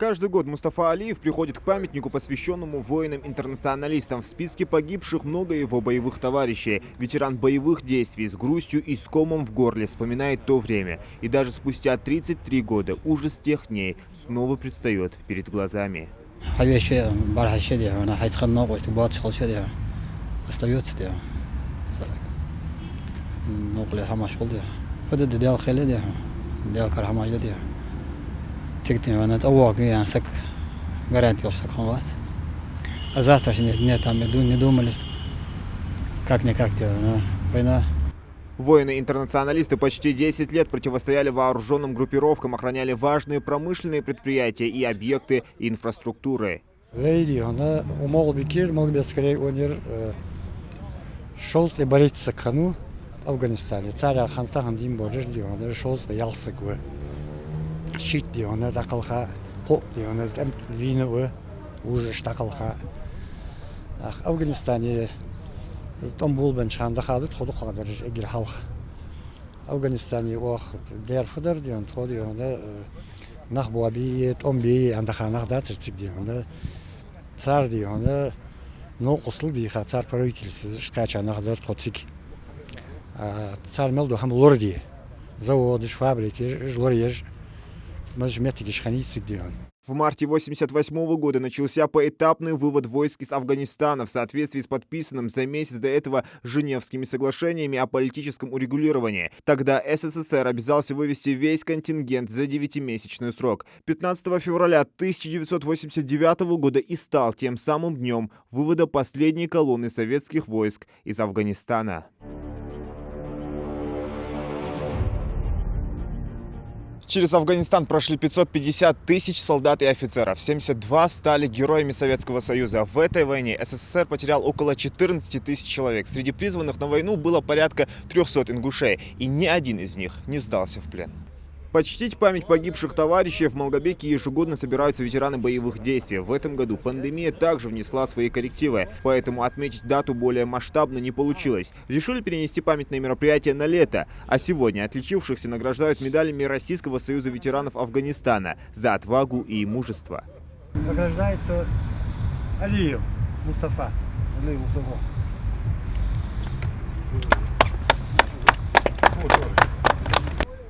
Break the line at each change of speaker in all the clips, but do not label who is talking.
Каждый год Мустафа Алиев приходит к памятнику, посвященному воинам-интернационалистам. В списке погибших много его боевых товарищей. Ветеран боевых действий с грустью и с комом в горле вспоминает то время. И даже спустя 33 года ужас тех дней снова предстает перед глазами. Воины-интернационалисты почти 10 лет противостояли вооруженным группировкам, охраняли важные промышленные предприятия и объекты инфраструктуры.
Афганистане. Царя Ханстахан Дим Боржер дионер шост ялсыгы. Шит дионер такалха, ко дионер там вино уже штакалха. Афганистане Стамбул бен шанда хадут ходу хадер эгер халх. Афганистане вахт дерфдер дион тодионер нахбуаби томби андаханах датцик дионер. Цар дионер но кусл диха цар правительство штачанах дат хотик. Царь Мелду Хамлорди, заводы, фабрики, жлорьеж, мажметики, шханицик дион.
В марте 1988 года начался поэтапный вывод войск из Афганистана в соответствии с подписанным за месяц до этого Женевскими соглашениями о политическом урегулировании. Тогда СССР обязался вывести весь контингент за 9-месячный срок. 15 февраля 1989 года и стал тем самым днем вывода последней колонны советских войск из Афганистана. Через Афганистан прошли 550 тысяч солдат и офицеров. 72 стали героями Советского Союза. В этой войне СССР потерял около 14 тысяч человек. Среди призванных на войну было порядка 300 ингушей. И ни один из них не сдался в плен. Почтить память погибших товарищей в Малгобеке ежегодно собираются ветераны боевых действий. В этом году пандемия также внесла свои коррективы, поэтому отметить дату более масштабно не получилось. Решили перенести памятные мероприятия на лето, а сегодня отличившихся награждают медалями Российского союза ветеранов Афганистана за отвагу и мужество.
Награждается Алиев Мустафа.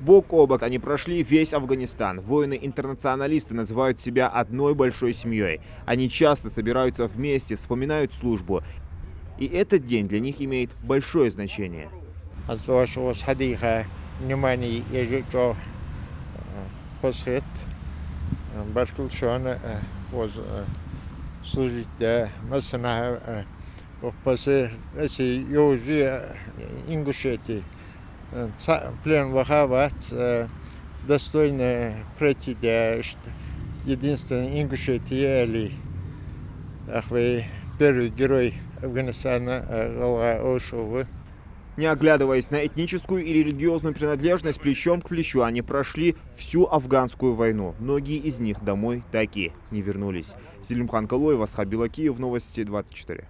Бок о бок они прошли весь Афганистан. Воины-интернационалисты называют себя одной большой семьей. Они часто собираются вместе, вспоминают службу. И этот день для них имеет большое значение.
Плен Вахават достойно пройти до единственной Ингушетии Али. Первый герой Афганистана Галга Ошова.
Не оглядываясь на этническую и религиозную принадлежность, плечом к плечу они прошли всю афганскую войну. Многие из них домой так и не вернулись. Зелимхан Калоев, Асхаб Белакиев, Новости 24.